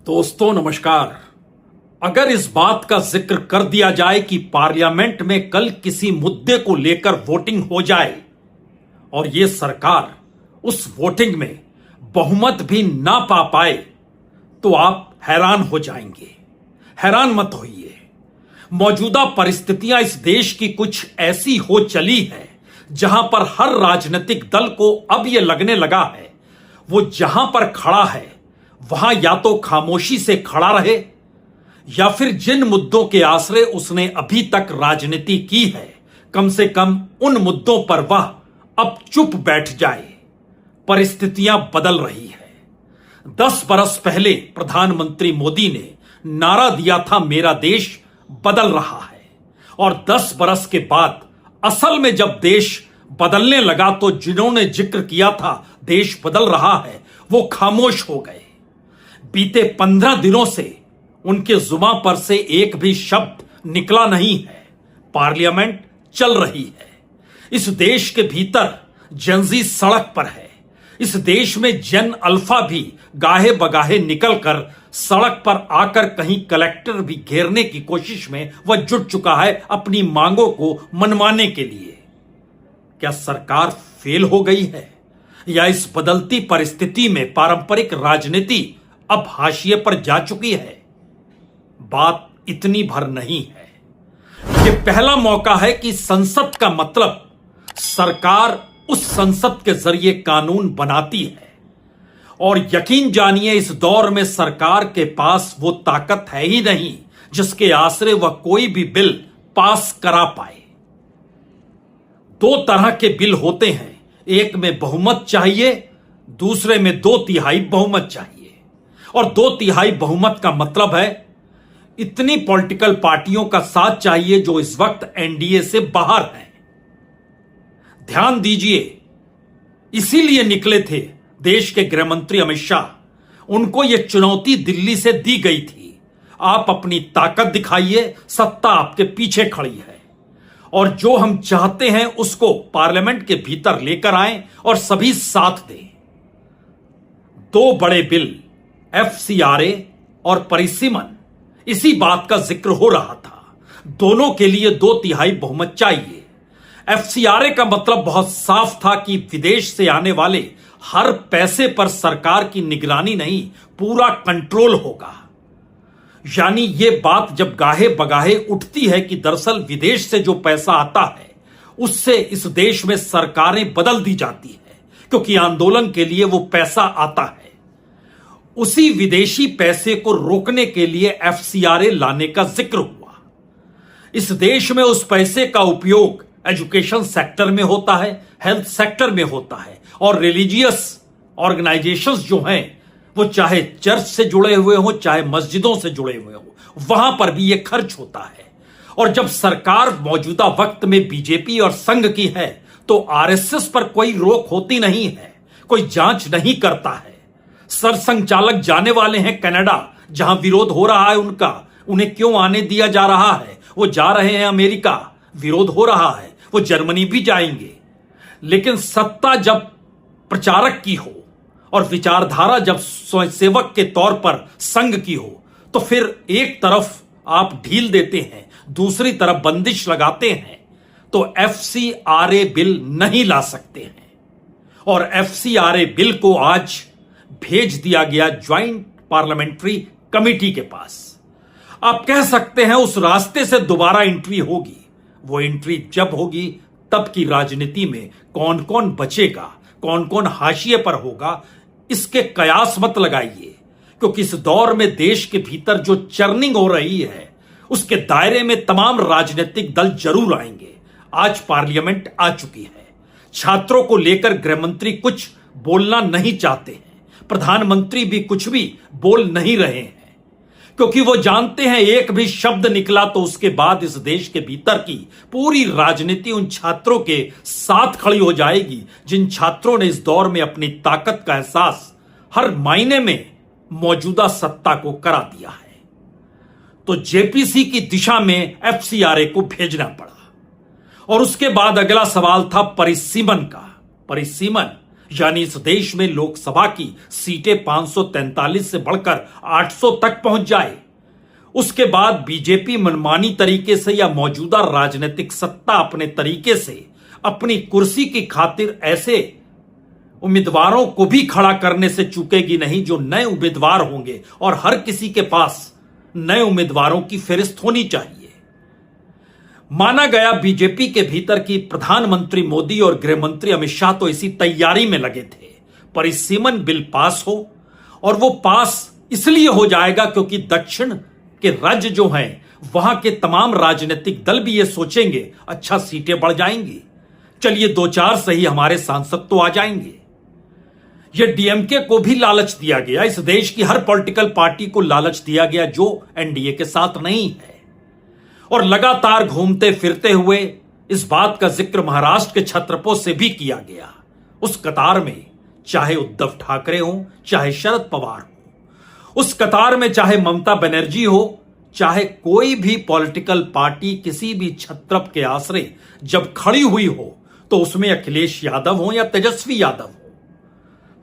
दोस्तों नमस्कार। अगर इस बात का जिक्र कर दिया जाए कि पार्लियामेंट में कल किसी मुद्दे को लेकर वोटिंग हो जाए और यह सरकार उस वोटिंग में बहुमत भी ना पा पाए तो आप हैरान हो जाएंगे। हैरान मत होइए। मौजूदा परिस्थितियां इस देश की कुछ ऐसी हो चली है जहां पर हर राजनीतिक दल को अब यह लगने लगा है वो जहां पर खड़ा है वहां या तो खामोशी से खड़ा रहे या फिर जिन मुद्दों के आश्रय उसने अभी तक राजनीति की है कम से कम उन मुद्दों पर वह अब चुप बैठ जाए। परिस्थितियां बदल रही है। 10 बरस पहले प्रधानमंत्री मोदी ने नारा दिया था मेरा देश बदल रहा है, और 10 बरस के बाद असल में जब देश बदलने लगा तो जिन्होंने जिक्र किया था देश बदल रहा है वो खामोश हो गए। बीते 15 दिनों से उनके जुबां पर से एक भी शब्द निकला नहीं है। पार्लियामेंट चल रही है। इस देश के भीतर जनजी सड़क पर है। इस देश में जन अल्फा भी गाहे बगाहे निकलकर सड़क पर आकर कहीं कलेक्टर भी घेरने की कोशिश में वह जुट चुका है अपनी मांगों को मनवाने के लिए। क्या सरकार फेल हो गई है या इस बदलती परिस्थिति में पारंपरिक राजनीति अब हाशिए पर जा चुकी है? बात इतनी भर नहीं है। ये पहला मौका है कि संसद का मतलब सरकार उस संसद के जरिए कानून बनाती है, और यकीन जानिए इस दौर में सरकार के पास वो ताकत है ही नहीं जिसके आश्रय वह कोई भी बिल पास करा पाए। 2 तरह के बिल होते हैं, एक में बहुमत चाहिए, दूसरे में 2/3 बहुमत चाहिए। और 2/3 बहुमत का मतलब है इतनी पॉलिटिकल पार्टियों का साथ चाहिए जो इस वक्त एनडीए से बाहर हैं। ध्यान दीजिए, इसीलिए निकले थे देश के गृह मंत्री अमित शाह। उनको यह चुनौती दिल्ली से दी गई थी, आप अपनी ताकत दिखाइए, सत्ता आपके पीछे खड़ी है, और जो हम चाहते हैं उसको पार्लियामेंट के भीतर लेकर आएं और सभी साथ दें। 2 बड़े बिल FCRA और परिसीमन, इसी बात का जिक्र हो रहा था। दोनों के लिए 2/3 बहुमत चाहिए। FCRA का मतलब बहुत साफ था कि विदेश से आने वाले हर पैसे पर सरकार की निगरानी नहीं, पूरा कंट्रोल होगा। यानी यह बात जब गाहे बगाहे उठती है कि दरअसल विदेश से जो पैसा आता है उससे इस देश में सरकारें बदल दी जाती है, क्योंकि आंदोलन के लिए वो पैसा आता है। उसी विदेशी पैसे को रोकने के लिए FCRA लाने का जिक्र हुआ। इस देश में उस पैसे का उपयोग एजुकेशन सेक्टर में होता है, हेल्थ सेक्टर में होता है, और रिलीजियस ऑर्गेनाइजेशंस जो हैं वो चाहे चर्च से जुड़े हुए हों चाहे मस्जिदों से जुड़े हुए हों, वहां पर भी यह खर्च होता है। और जब सरकार मौजूदा वक्त में बीजेपी और संघ की है तो RSS पर कोई रोक होती नहीं है, कोई जांच नहीं करता है। सरसंघचालक जाने वाले हैं कनाडा, जहां विरोध हो रहा है उनका, उन्हें क्यों आने दिया जा रहा है? वो जा रहे हैं अमेरिका, विरोध हो रहा है, वो जर्मनी भी जाएंगे। लेकिन सत्ता जब प्रचारक की हो और विचारधारा जब स्वयंसेवक के तौर पर संघ की हो तो फिर एक तरफ आप ढील देते हैं, दूसरी तरफ बंदिश लगाते हैं, तो FCRA बिल नहीं ला सकते हैं। और FCRA बिल को आज भेज दिया गया ज्वाइंट पार्लियामेंट्री कमेटी के पास। आप कह सकते हैं उस रास्ते से दोबारा एंट्री होगी। वो एंट्री जब होगी तब की राजनीति में कौन कौन बचेगा, कौन कौन हाशिए पर होगा, इसके कयास मत लगाइए, क्योंकि इस दौर में देश के भीतर जो चर्निंग हो रही है उसके दायरे में तमाम राजनीतिक दल जरूर आएंगे। आज पार्लियामेंट आ चुकी है। छात्रों को लेकर गृह मंत्री कुछ बोलना नहीं चाहते हैं, प्रधानमंत्री भी कुछ भी बोल नहीं रहे हैं, क्योंकि वो जानते हैं एक भी शब्द निकला तो उसके बाद इस देश के भीतर की पूरी राजनीति उन छात्रों के साथ खड़ी हो जाएगी जिन छात्रों ने इस दौर में अपनी ताकत का एहसास हर मायने में मौजूदा सत्ता को करा दिया है। तो JPC की दिशा में FCRA को भेजना पड़ा। और उसके बाद अगला सवाल था परिसीमन का। परिसीमन यानी इस देश में लोकसभा की सीटें 543 से बढ़कर 800 तक पहुंच जाए, उसके बाद बीजेपी मनमानी तरीके से या मौजूदा राजनीतिक सत्ता अपने तरीके से अपनी कुर्सी की खातिर ऐसे उम्मीदवारों को भी खड़ा करने से चूकेगी नहीं जो नए उम्मीदवार होंगे, और हर किसी के पास नए उम्मीदवारों की फहरिस्त होनी चाहिए। माना गया बीजेपी के भीतर की प्रधानमंत्री मोदी और गृह मंत्री अमित शाह तो इसी तैयारी में लगे थे परिसीमन बिल पास हो, और वो पास इसलिए हो जाएगा क्योंकि दक्षिण के राज्य जो हैं वहां के तमाम राजनीतिक दल भी ये सोचेंगे अच्छा सीटें बढ़ जाएंगी, चलिए 2-4 सही हमारे सांसद तो आ जाएंगे। ये डीएमके को भी लालच दिया गया, इस देश की हर पॉलिटिकल पार्टी को लालच दिया गया जो एनडीए के साथ नहीं है, और लगातार घूमते फिरते हुए इस बात का जिक्र महाराष्ट्र के छत्रपों से भी किया गया। उस कतार में चाहे उद्धव ठाकरे हो, चाहे शरद पवार हो, उस कतार में चाहे ममता बनर्जी हो, चाहे कोई भी पॉलिटिकल पार्टी किसी भी छत्रप के आश्रय जब खड़ी हुई हो, तो उसमें अखिलेश यादव हो या तेजस्वी यादव हो,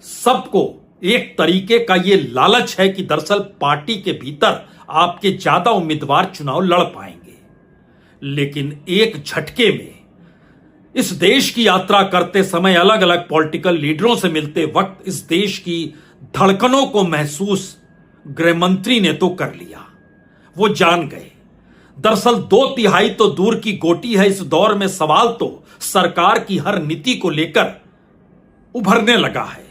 सबको एक तरीके का यह लालच है कि दरअसल पार्टी के भीतर आपके ज्यादा उम्मीदवार चुनाव लड़ पाएंगे। लेकिन एक झटके में इस देश की यात्रा करते समय अलग अलग पॉलिटिकल लीडरों से मिलते वक्त इस देश की धड़कनों को महसूस गृह मंत्री ने तो कर लिया। वो जान गए दरअसल 2/3 तो दूर की गोटी है, इस दौर में सवाल तो सरकार की हर नीति को लेकर उभरने लगा है।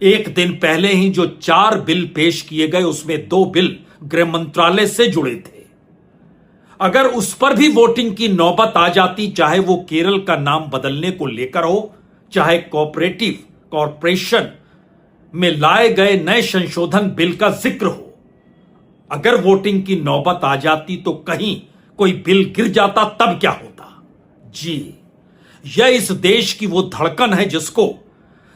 एक दिन पहले ही जो 4 बिल पेश किए गए उसमें 2 बिल गृह मंत्रालय से जुड़े थे। अगर उस पर भी वोटिंग की नौबत आ जाती, चाहे वो केरल का नाम बदलने को लेकर हो, चाहे कोऑपरेटिव कॉरपोरेशन में लाए गए नए संशोधन बिल का जिक्र हो, अगर वोटिंग की नौबत आ जाती तो कहीं कोई बिल गिर जाता तब क्या होता? जी, यह इस देश की वो धड़कन है जिसको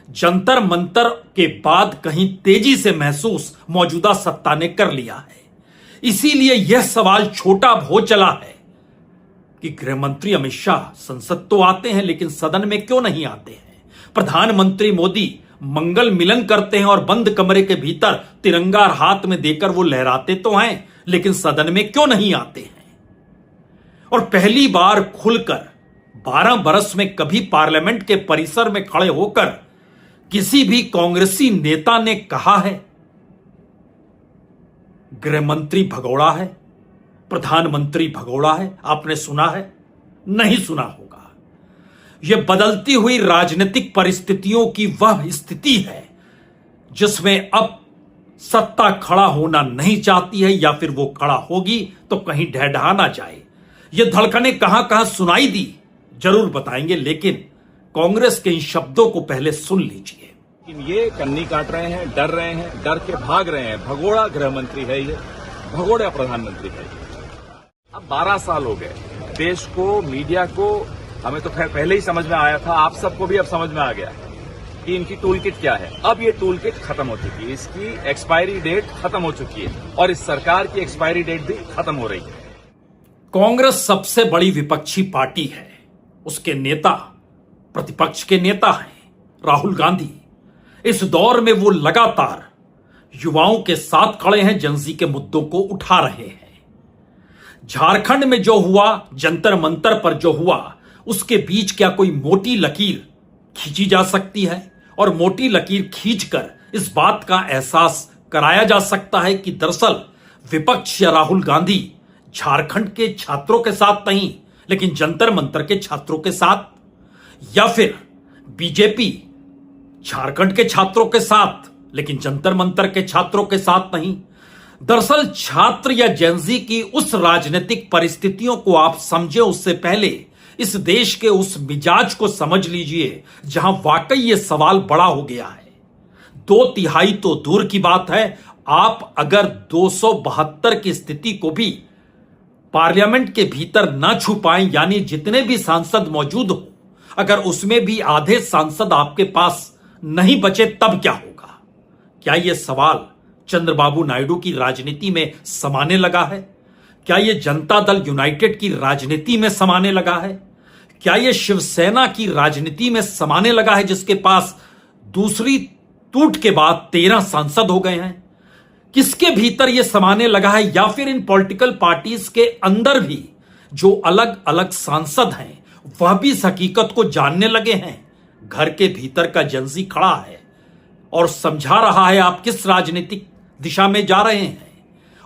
जंतर मंतर के बाद कहीं तेजी से महसूस मौजूदा सत्ता ने कर लिया है। इसीलिए यह सवाल छोटा हो चला है कि गृह मंत्री अमित शाह संसद तो आते हैं लेकिन सदन में क्यों नहीं आते हैं? प्रधानमंत्री मोदी मंगल मिलन करते हैं और बंद कमरे के भीतर तिरंगा हाथ में देकर वो लहराते तो हैं, लेकिन सदन में क्यों नहीं आते हैं? और पहली बार खुलकर 12 बरस में कभी पार्लियामेंट के परिसर में खड़े होकर किसी भी कांग्रेसी नेता ने कहा है गृह मंत्री भगोड़ा है, प्रधानमंत्री भगोड़ा है? आपने सुना है? नहीं सुना होगा। यह बदलती हुई राजनीतिक परिस्थितियों की वह स्थिति है जिसमें अब सत्ता खड़ा होना नहीं चाहती है, या फिर वो खड़ा होगी तो कहीं ढह ना जाए। ये धड़कनें कहां कहां सुनाई दी जरूर बताएंगे, लेकिन कांग्रेस के इन शब्दों को पहले सुन लीजिए। ये कन्नी काट रहे हैं, डर रहे हैं, डर के भाग रहे हैं। भगोड़ा गृह मंत्री है ये, भगोड़ा प्रधानमंत्री है। अब 12 साल हो गए, देश को, मीडिया को, हमें तो खैर पहले ही समझ में आया था, आप सबको भी अब समझ में आ गया कि इनकी टूल किट क्या है। अब ये टूल किट खत्म हो चुकी है, इसकी एक्सपायरी डेट खत्म हो चुकी है, और इस सरकार की एक्सपायरी डेट भी खत्म हो रही है। कांग्रेस सबसे बड़ी विपक्षी पार्टी है, उसके नेता प्रतिपक्ष के नेता हैं राहुल गांधी। इस दौर में वो लगातार युवाओं के साथ खड़े हैं, जनजी के मुद्दों को उठा रहे हैं। झारखंड में जो हुआ, जंतर मंतर पर जो हुआ, उसके बीच क्या कोई मोटी लकीर खींची जा सकती है? और मोटी लकीर खींचकर इस बात का एहसास कराया जा सकता है कि दरअसल विपक्ष या राहुल गांधी झारखंड के छात्रों के साथ नहीं, लेकिन जंतर मंतर के छात्रों के साथ, या फिर बीजेपी झारखंड के छात्रों के साथ लेकिन जंतर मंतर के छात्रों के साथ नहीं। दरअसल छात्र या जेनजी की उस राजनीतिक परिस्थितियों को आप समझे उससे पहले इस देश के उस मिजाज को समझ लीजिए जहां वाकई यह सवाल बड़ा हो गया है। 2/3 तो दूर की बात है, आप अगर 272 की स्थिति को भी पार्लियामेंट के भीतर ना छू पाएं, यानी जितने भी सांसद मौजूद हो, अगर उसमें भी आधे सांसद आपके पास नहीं बचे तब क्या होगा? क्या यह सवाल चंद्रबाबू नायडू की राजनीति में समाने लगा है? क्या यह जनता दल यूनाइटेड की राजनीति में समाने लगा है? क्या यह शिवसेना की राजनीति में समाने लगा है, जिसके पास दूसरी टूट के बाद 13 सांसद हो गए हैं? किसके भीतर यह समाने लगा है, या फिर इन पॉलिटिकल पार्टीज के अंदर भी जो अलग अलग सांसद हैं वह भी इस हकीकत को जानने लगे हैं? घर के भीतर का जेंजी खड़ा है और समझा रहा है आप किस राजनीतिक दिशा में जा रहे हैं,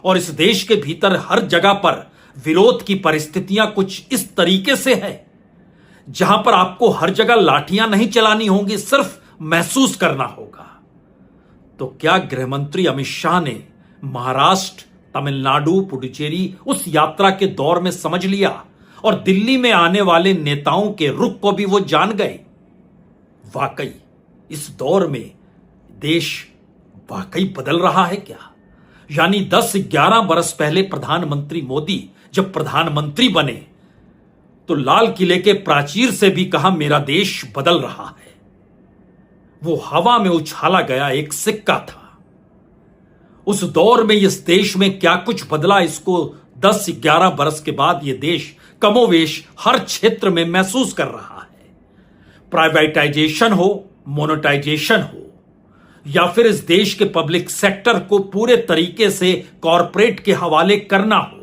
और इस देश के भीतर हर जगह पर विरोध की परिस्थितियां कुछ इस तरीके से है जहां पर आपको हर जगह लाठियां नहीं चलानी होंगी, सिर्फ महसूस करना होगा। तो क्या गृहमंत्री अमित शाह ने महाराष्ट्र, तमिलनाडु, पुडुचेरी उस यात्रा के दौर में समझ लिया और दिल्ली में आने वाले नेताओं के रुख को भी वो जान गए? वाकई इस दौर में देश वाकई बदल रहा है क्या? यानी 10-11 बरस पहले प्रधानमंत्री मोदी जब प्रधानमंत्री बने तो लाल किले के प्राचीर से भी कहा मेरा देश बदल रहा है। वो हवा में उछाला गया एक सिक्का था। उस दौर में इस देश में क्या कुछ बदला, इसको 10-11 बरस के बाद यह देश कमोवेश हर क्षेत्र में महसूस कर रहा है। प्राइवेटाइजेशन हो, मोनेटाइजेशन हो, या फिर इस देश के पब्लिक सेक्टर को पूरे तरीके से कॉरपोरेट के हवाले करना हो,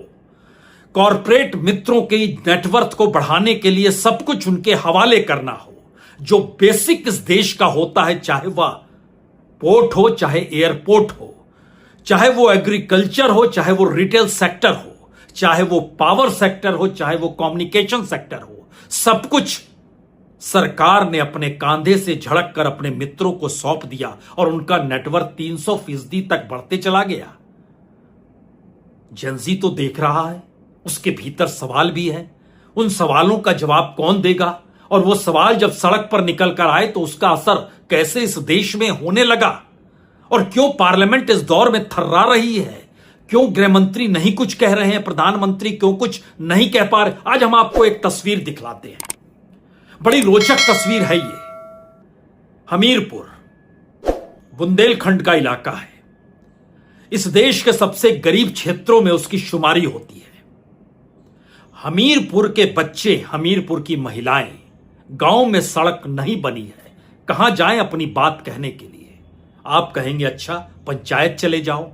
कॉरपोरेट मित्रों के नेटवर्थ को बढ़ाने के लिए सब कुछ उनके हवाले करना हो, जो बेसिक इस देश का होता है, चाहे वह पोर्ट हो, चाहे एयरपोर्ट हो, चाहे वो एग्रीकल्चर हो, चाहे वो रिटेल सेक्टर हो, चाहे वो पावर सेक्टर हो, चाहे वो कम्युनिकेशन सेक्टर हो, सब कुछ सरकार ने अपने कांधे से झड़क कर अपने मित्रों को सौंप दिया और उनका नेटवर्क 300% तक बढ़ते चला गया। जेंजी तो देख रहा है, उसके भीतर सवाल भी है। उन सवालों का जवाब कौन देगा, और वो सवाल जब सड़क पर निकल कर आए तो उसका असर कैसे इस देश में होने लगा, और क्यों पार्लियामेंट इस दौर में थर्रा रही है, क्यों गृहमंत्री नहीं कुछ कह रहे हैं, प्रधानमंत्री क्यों कुछ नहीं कह पा रहे। आज हम आपको एक तस्वीर दिखलाते हैं, बड़ी रोचक तस्वीर है ये। हमीरपुर बुंदेलखंड का इलाका है। इस देश के सबसे गरीब क्षेत्रों में उसकी शुमारी होती है। हमीरपुर के बच्चे, हमीरपुर की महिलाएं, गांव में सड़क नहीं बनी है, कहां जाएं अपनी बात कहने के लिए? आप कहेंगे अच्छा पंचायत चले जाओ,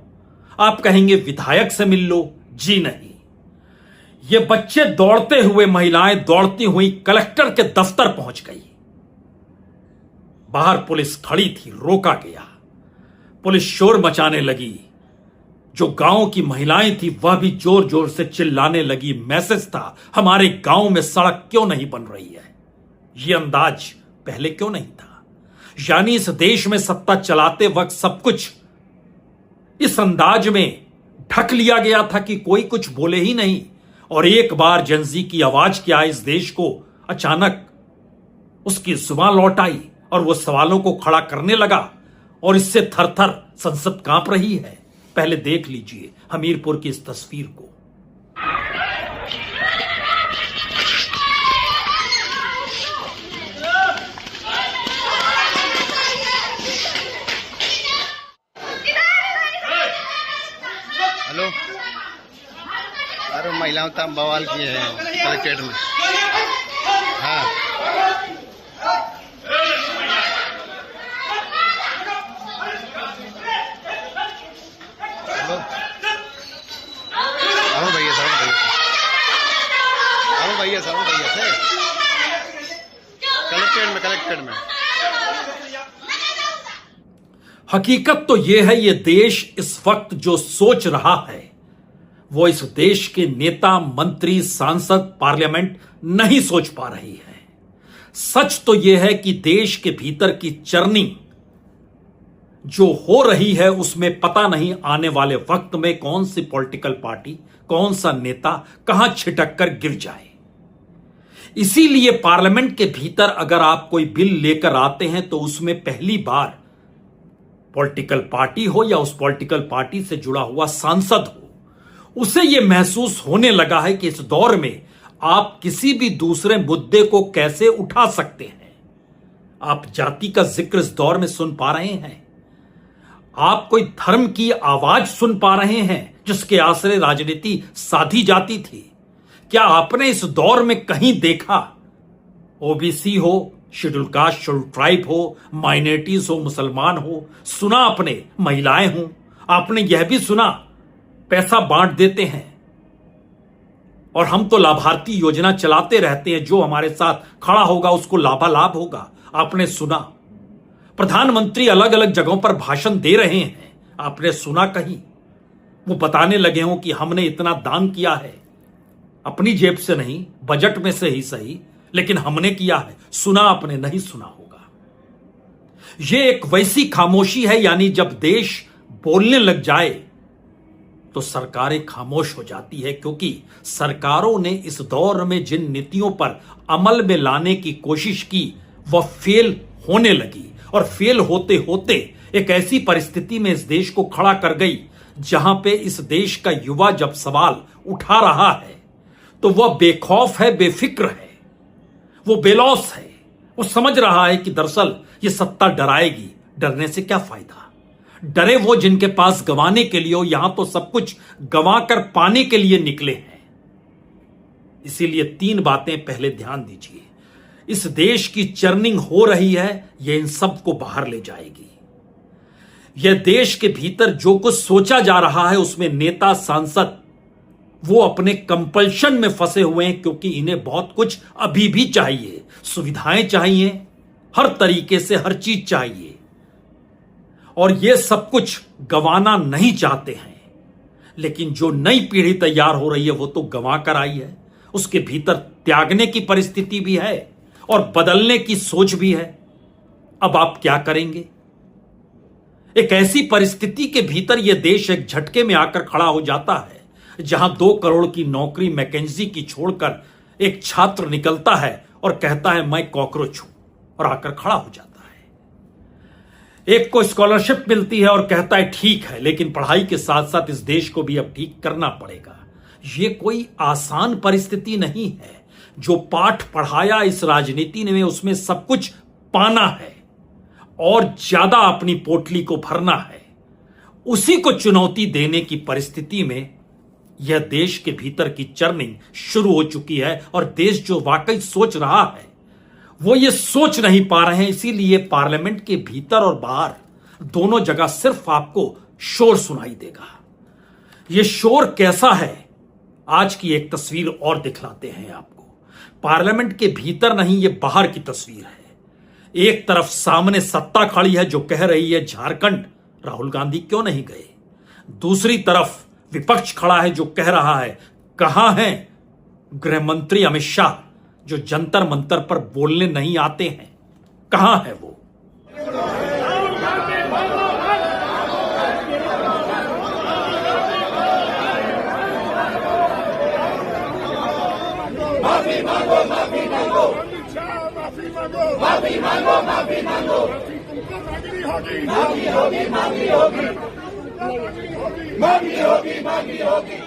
आप कहेंगे विधायक से मिल लो। जी नहीं, ये बच्चे दौड़ते हुए, महिलाएं दौड़ती हुई कलेक्टर के दफ्तर पहुंच गई। बाहर पुलिस खड़ी थी, रोका गया। पुलिस शोर मचाने लगी। जो गांव की महिलाएं थी वह भी जोर जोर से चिल्लाने लगी। मैसेज था, हमारे गांव में सड़क क्यों नहीं बन रही है? यह अंदाज पहले क्यों नहीं था? यानी इस देश में सत्ता चलाते वक्त सब कुछ इस अंदाज में ढक लिया गया था कि कोई कुछ बोले ही नहीं। और एक बार जेंजी की आवाज क्या, इस देश को अचानक उसकी जुबान लौट आई और वो सवालों को खड़ा करने लगा, और इससे थर थर संसद कांप रही है। पहले देख लीजिए हमीरपुर की इस तस्वीर को। हेलो, अरे महिलाओं तक बवाल किए हैं कलेक्ट्रेट में। हाँ, हेलो, आओ भैया साहब, आओ भैया साहब, भैया से कलेक्ट्रेट में। हकीकत तो यह है, यह देश इस वक्त जो सोच रहा है वो इस देश के नेता, मंत्री, सांसद, पार्लियामेंट नहीं सोच पा रही है। सच तो यह है कि देश के भीतर की चर्निंग जो हो रही है उसमें पता नहीं आने वाले वक्त में कौन सी पॉलिटिकल पार्टी, कौन सा नेता कहां छिटक कर गिर जाए। इसीलिए पार्लियामेंट के भीतर अगर आप कोई बिल लेकर आते हैं तो उसमें पहली बार पॉलिटिकल पार्टी हो या उस पॉलिटिकल पार्टी से जुड़ा हुआ सांसद हो, उसे यह महसूस होने लगा है कि इस दौर में आप किसी भी दूसरे मुद्दे को कैसे उठा सकते हैं। आप जाति का जिक्र इस दौर में सुन पा रहे हैं, आप कोई धर्म की आवाज सुन पा रहे हैं जिसके आश्रय राजनीति साधी जाती थी। क्या आपने इस दौर में कहीं देखा ओबीसी हो, शेड्यूल कास्ट, शेड्यूल ट्राइब हो, माइनॉरिटीज हो, मुसलमान हो, सुना आपने महिलाएं हो, आपने यह भी सुना पैसा बांट देते हैं और हम तो लाभार्थी योजना चलाते रहते हैं, जो हमारे साथ खड़ा होगा उसको लाभालाभ होगा। आपने सुना प्रधानमंत्री अलग अलग जगहों पर भाषण दे रहे हैं, आपने सुना कहीं वो बताने लगे हो कि हमने इतना दान किया है, अपनी जेब से नहीं, बजट में से ही सही, लेकिन हमने किया है। सुना आपने? नहीं सुना होगा। यह एक वैसी खामोशी है, यानी जब देश बोलने लग जाए तो सरकारें खामोश हो जाती है, क्योंकि सरकारों ने इस दौर में जिन नीतियों पर अमल में लाने की कोशिश की वह फेल होने लगी, और फेल होते होते एक ऐसी परिस्थिति में इस देश को खड़ा कर गई जहां पे इस देश का युवा जब सवाल उठा रहा है तो वह बेखौफ है, बेफिक्र है, वो बेलौस है। वो समझ रहा है कि दरअसल ये सत्ता डराएगी, डरने से क्या फायदा। डरे वो जिनके पास गंवाने के लिए हो, यहां तो सब कुछ गंवा कर पाने के लिए निकले हैं। इसीलिए 3 बातें पहले ध्यान दीजिए। इस देश की चर्निंग हो रही है, यह इन सबको बाहर ले जाएगी। यह देश के भीतर जो कुछ सोचा जा रहा है उसमें नेता सांसद वो अपने कंपल्शन में फंसे हुए हैं, क्योंकि इन्हें बहुत कुछ अभी भी चाहिए, सुविधाएं चाहिए, हर तरीके से हर चीज चाहिए, और ये सब कुछ गंवाना नहीं चाहते हैं। लेकिन जो नई पीढ़ी तैयार हो रही है वो तो गंवा कर आई है, उसके भीतर त्यागने की परिस्थिति भी है और बदलने की सोच भी है। अब आप क्या करेंगे? एक ऐसी परिस्थिति के भीतर यह देश एक झटके में आकर खड़ा हो जाता है जहां 2 करोड़ की नौकरी मैकेंजी की छोड़कर एक छात्र निकलता है और कहता है मैं कॉकरोच हूं, और आकर खड़ा हो जाता है। एक को स्कॉलरशिप मिलती है और कहता है ठीक है, लेकिन पढ़ाई के साथ साथ इस देश को भी अब ठीक करना पड़ेगा। यह कोई आसान परिस्थिति नहीं है। जो पाठ पढ़ाया इस राजनीति ने, उसमें सब कुछ पाना है और ज्यादा अपनी पोटली को भरना है। उसी को चुनौती देने की परिस्थिति में यह देश के भीतर की चर्निंग शुरू हो चुकी है, और देश जो वाकई सोच रहा है वो ये सोच नहीं पा रहे हैं। इसीलिए पार्लियामेंट के भीतर और बाहर दोनों जगह सिर्फ आपको शोर सुनाई देगा। यह शोर कैसा है, आज की एक तस्वीर और दिखलाते हैं आपको। पार्लियामेंट के भीतर नहीं, ये बाहर की तस्वीर है। एक तरफ सामने सत्ता खड़ी है जो कह रही है झारखंड राहुल गांधी क्यों नहीं गए। दूसरी तरफ विपक्ष खड़ा है जो कह रहा है कहां है गृह मंत्री अमित शाह, जो जंतर मंतर पर बोलने नहीं आते हैं, कहां है वो। माफी मांगो, माफी मांगो, माफी मांगो, माफी मांगो, माफी मांगो, माफी होगी, माफी होगी, माफी होगी, माफी होगी, माफी होगी, माफी होगी।